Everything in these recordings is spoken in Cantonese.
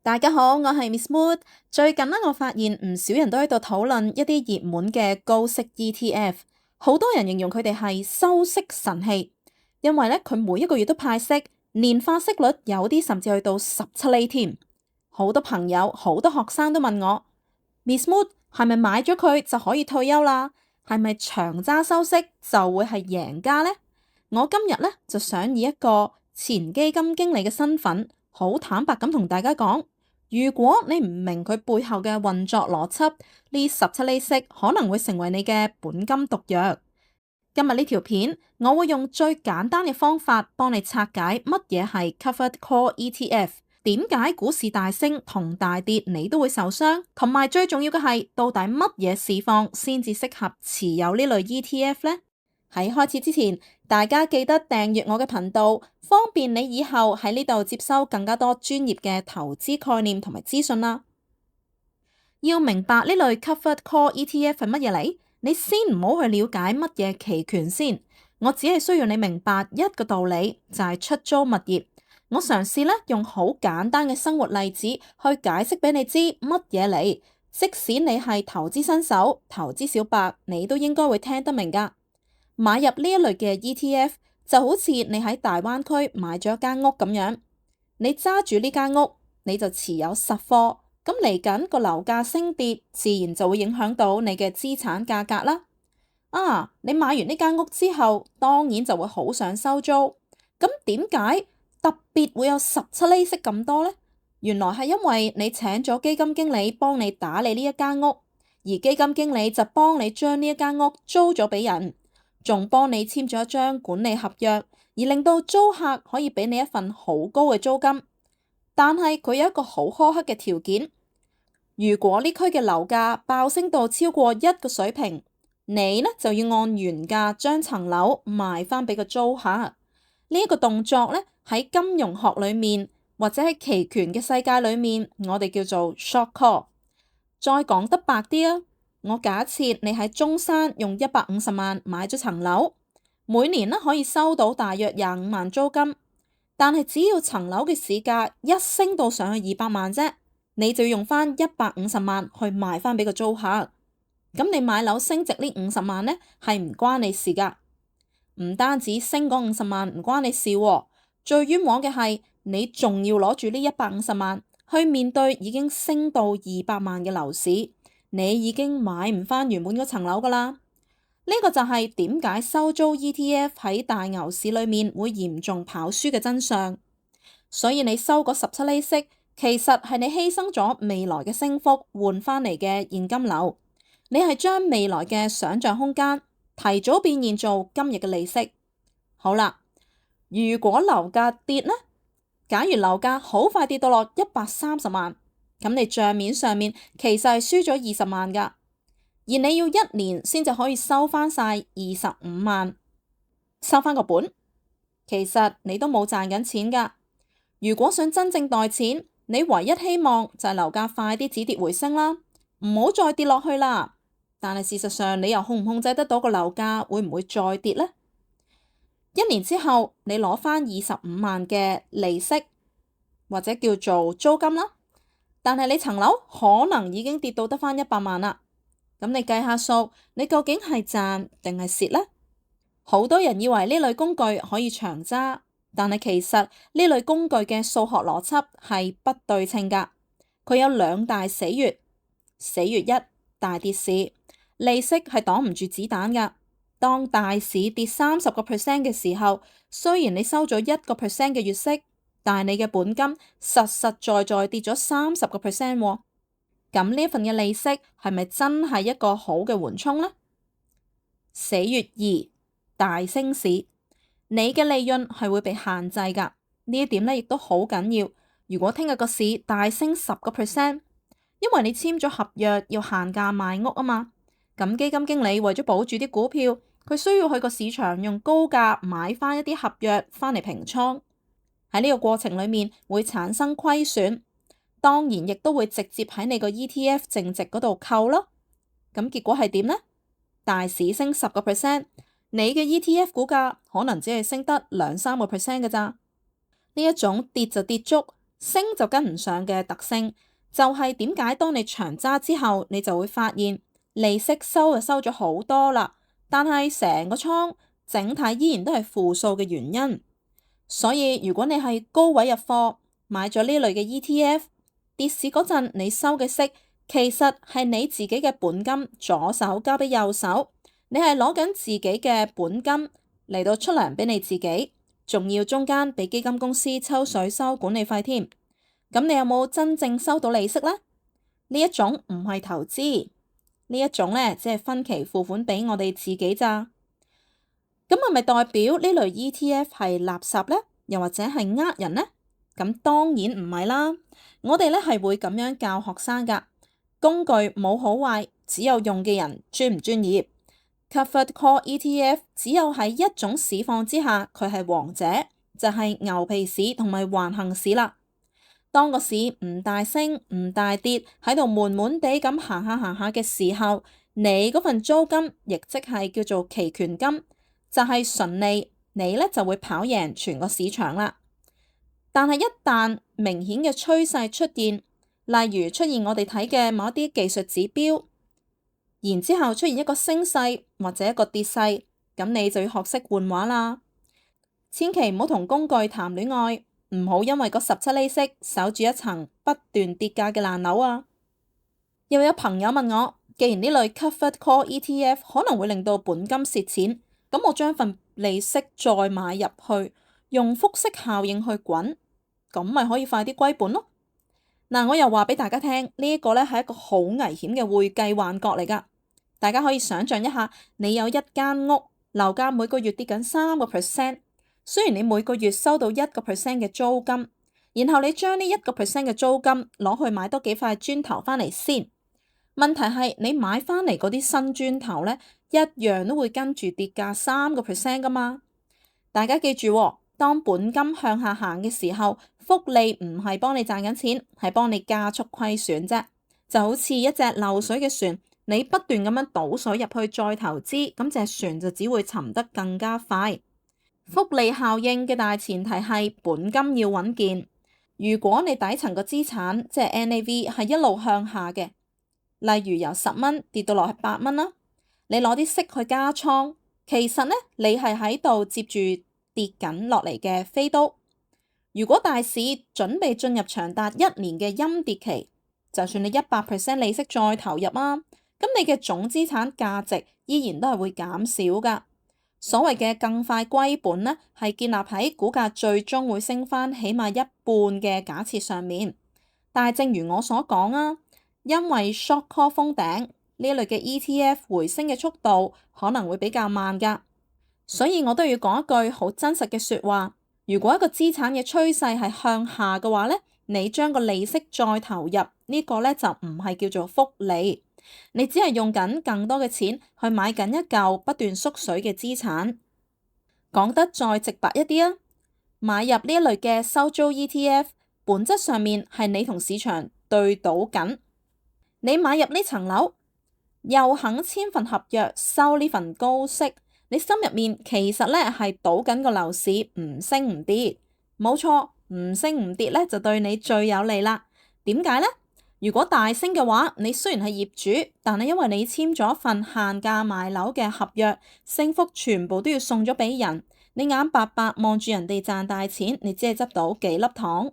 大家好，我係 Miss Mood。最近我發現唔少人都喺度討論一啲熱門嘅高息 ETF，好多人形容佢哋係收息神器，因為佢每一個月都派息，年化息率有啲甚至去到17厘添。好多朋友、好多學生都問我，Miss Mood 係咪買咗佢就可以退休啦？係咪長揸收息就會係贏家呢？我今日就想以一個前基金經理嘅身份，好坦白咁同大家講。如果你唔明佢背後嘅運作邏輯，呢17厘息可能會成為你嘅本金毒藥。今日呢條片，我會用最簡單嘅方法幫你拆解乜嘢係 Covered Call ETF，點解股市大升同大跌你都會受傷，同埋最重要嘅係到底乜嘢市況先至適合持有呢類 ETF 呢？喺開始之前，大家記得訂閱我嘅頻道，方便你以後喺呢度接收更加多專業嘅投資概念同埋資訊啦。要明白呢類 Covered Call ETF 係乜嘢嚟，你先唔好去了解乜嘢期權先。我只係需要你明白一個道理，就係出租物業。我嘗試用好簡單嘅生活例子去解釋俾你知乜嘢嚟，即使你係投資新手、投資小白，你都應該會聽得明㗎。買入呢一類嘅 ETF 就好似你喺大灣區買咗一間屋咁樣，你揸住呢間屋，你就持有實貨，咁嚟緊個樓價升跌，自然就會影響到你嘅資產價格啦。你買完呢間屋之後，當然就會好想收租，咁點解特別會有17厘息咁多呢？原來係因為你請咗基金經理幫你打理呢一間屋，而基金經理就幫你將呢一間屋租咗俾人。仲幫你簽咗一張管理合約，而令到租客可以俾你一份好高嘅租金。但係佢有一個好苛刻嘅條件，如果呢區嘅樓價爆升到超過一個水平，你就要按原價將層樓賣翻俾個租客。呢一個動作喺金融學裏面或者喺期權嘅世界裏面，我哋叫做 short call。再講得白啲啊，我假設你喺中山用150萬買咗層樓，每年可以收到大約25萬租金，但係只要層樓嘅市價一升到上去200萬啫，你就要用翻150萬去賣翻俾個租客。咁你買樓升值呢50萬係唔關你事噶，唔單止升嗰50萬唔關你事，最冤枉嘅係你仲要攞住呢150萬去面對已經升到200萬嘅樓市。你已經買唔翻原本嗰層樓噶啦，呢個就係點解收租 ETF 喺大牛市裏面會嚴重跑輸嘅真相。所以你收嗰17厘息，其實係你犧牲咗未來嘅升幅換翻嚟嘅現金流，你係將未來嘅想象空間提早變現做今日嘅利息。好啦，如果樓價跌呢？假如樓價好快跌到落130萬。咁你賬面上面其實係輸咗20萬噶，而你要1年先至可以收翻晒25萬，收翻個本，其實你都冇賺緊錢噶。如果想真正袋錢，你唯一希望就係樓價快啲止跌回升啦，唔好再跌落去啦。但係事實上你又控唔控制得到個樓價會唔會再跌呢？1年之後你攞翻25萬嘅利息或者叫做租金啦。但係你層樓可能已經跌到得翻100萬啦，咁你計下數，你究竟係賺定係蝕呢？好多人以為呢類工具可以長揸，但係其實呢類工具嘅數學邏輯係不對稱噶。佢有2大死穴，死穴1，大跌市，利息係擋唔住子彈噶。當大市跌30% 嘅時候，雖然你收咗1% 嘅月息，但係你嘅本金實實在在跌咗30%喎，咁呢份嘅利息係咪真係一個好嘅緩衝呢？死穴2，大升市，你嘅利潤係會被限制噶，呢一點亦都好緊要。如果聽日個市大升10%，因為你簽咗合約要限價賣屋啊嘛，咁基金經理為咗保住啲股票，佢需要去個市場用高價買翻一啲合約翻嚟平倉。喺呢個過程裏面會產生虧損，當然亦都會直接喺你個 ETF 淨值嗰度扣咯。咁結果係點呢？大市升10%，你嘅 ETF 股價可能只係升得2-3% 嘅咋。呢一種跌就跌足，升就跟唔上嘅特性，就係點解當你長揸之後，你就會發現利息收就收咗好多啦，但係成個倉整體依然都係負數嘅原因。所以如果你係高位入貨，買咗呢類嘅 ETF，跌市嗰陣你收嘅息，其實係你自己嘅本金左手交俾右手，你係攞緊自己嘅本金嚟到出糧俾你自己，仲要中間俾基金公司抽水收管理費添。咁你有冇真正收到利息呢？呢一種唔係投資，呢一種呢，只係分期付款俾我哋自己咋。咁係咪代表呢類 ETF 係垃圾呢？又或者係呃人呢？咁當然唔係啦。我哋咧係會咁樣教學生㗎。工具冇好壞，只有用嘅人專唔專業。Covered Call ETF 只有喺一種市況之下，佢係王者，就係牛皮市同埋橫行市啦。當個市唔大升唔大跌，喺度悶悶地咁行下行下嘅時候，你嗰份租金，亦即係叫做期權金，就係純利，你咧就會跑贏全個市場啦。但係一旦明顯嘅趨勢出現，例如出現我哋睇嘅某一啲技術指標，然之後出現一個升勢或者一個跌勢，咁你就要學識換畫啦。千祈唔好同工具談戀愛，唔好因為個17厘息守住一層不斷跌價嘅爛樓啊！又有朋友問我，既然呢類 Covered Call ETF 可能會令到本金蝕錢，咁我將份利息再買入去，用複息效應去滾，咁咪可以快啲歸本咯。嗱，我又話俾大家聽，呢一個咧係一個好危險嘅會計幻覺嚟㗎。大家可以想象一下，你有一間屋，樓價每個月跌緊3%，雖然你每個月收到1%嘅租金，然後你將呢1%嘅租金攞去買多幾塊磚頭返嚟先。問題係你買返嚟嗰啲新磚頭咧，一樣都會跟住跌價3%㗎嘛。大家記住喎，當本金向下行嘅時候，複利唔係幫你賺緊錢，係幫你加速虧損啫。就好似一隻漏水嘅船，你不斷咁樣倒水入去再投資，咁隻船就只會沉得更加快。複利效應嘅大前提係本金要穩健。如果你底層個資產即係 NAV 係一路向下嘅，例如由10蚊跌到落去8蚊啦，你攞啲息去加倉，其實呢，你係喺度接住跌緊落嚟嘅飛刀。如果大市準備進入長達1年嘅陰跌期，就算你100% 利息再投入啊，咁你嘅總資產價值依然都係會減少㗎。所謂嘅更快歸本呢，係建立喺股價最終會升返起碼一半嘅假設上面。但係正如我所講啊，因為 short call 封頂呢類嘅 ETF 回升嘅速度可能會比較慢㗎，所以我都要講一句好真實嘅説話。如果一個資產嘅趨勢係向下嘅話呢，你將個利息再投入呢個呢，就唔係叫做複利，你只係用緊更多嘅錢去買緊一嚿不斷縮水嘅資產。講得再直白一啲啊，買入呢一類嘅收租 ETF，本質上面係你同市場對賭緊。你買入呢層樓，又肯簽份合約收呢份高息，你心入面其實咧係賭緊個樓市唔升唔跌。冇錯，唔升唔跌咧就對你最有利啦。點解呢？如果大升嘅話，你雖然係業主，但係因為你簽咗份限價賣樓嘅合約，升幅全部都要送咗俾人，你眼白白望住人哋賺大錢，你只係執到幾粒糖。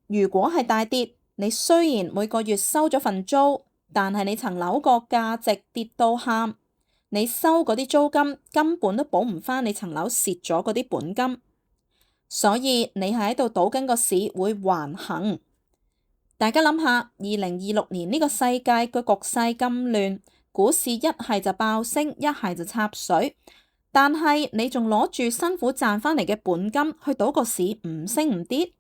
如果係大跌，你雖然每個月收咗份租，但係你層樓個價值跌到喊，你收嗰啲租金根本都補唔返你層樓蝕咗嗰啲本金，所以你係喺度賭緊個市會橫行。大家諗下，2026年呢個世界個局勢咁亂，股市一係就爆升，一係就插水，但係你仲攞住辛苦賺返嚟嘅本金去賭個市唔升唔跌，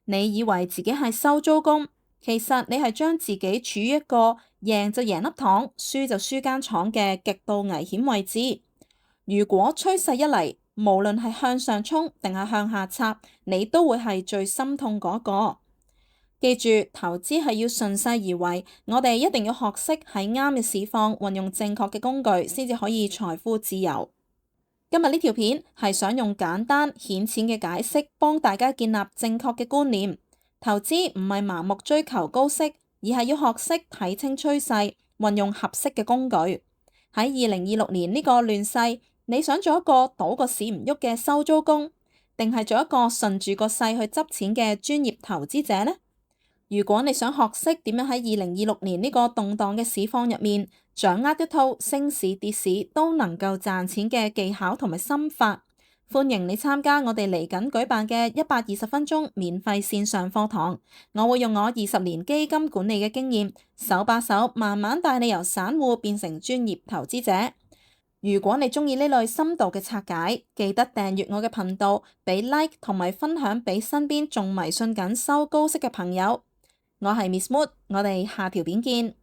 你以為自己係收租工，其實你係將自己處於一個贏就贏粒糖，輸就輸間廠嘅極度危險位置。如果趨勢一嚟，無論係向上衝定係向下插，你都會係最心痛嗰個。記住，投資係要順勢而為，我哋一定要學識喺啱嘅市況運用正確嘅工具，先至可以財富自由。今日呢條片係想用簡單顯淺嘅解釋，幫大家建立正確嘅觀念。投資唔係盲目追求高息，而係要學識睇清趨勢，運用合適嘅工具。喺2026年呢個亂世，你想做一個賭個市唔喐嘅收租工，定係做一個順住個勢去執錢嘅專業投資者呢？如果你想學識點樣喺2026年呢個動盪嘅市況入面，掌握一套升市跌市都能夠賺錢嘅技巧同埋心法，歡迎你參加我哋嚟緊舉辦嘅120分鐘免費線上課堂。我會用我20年基金管理嘅經驗，手把手慢慢帶你由散戶變成專業投資者。如果你中意呢類深度嘅拆解，記得訂閱我嘅頻道，俾 like 同埋分享俾身邊仲迷信緊收高息嘅朋友。我係 Miss Mood，我哋下條片見。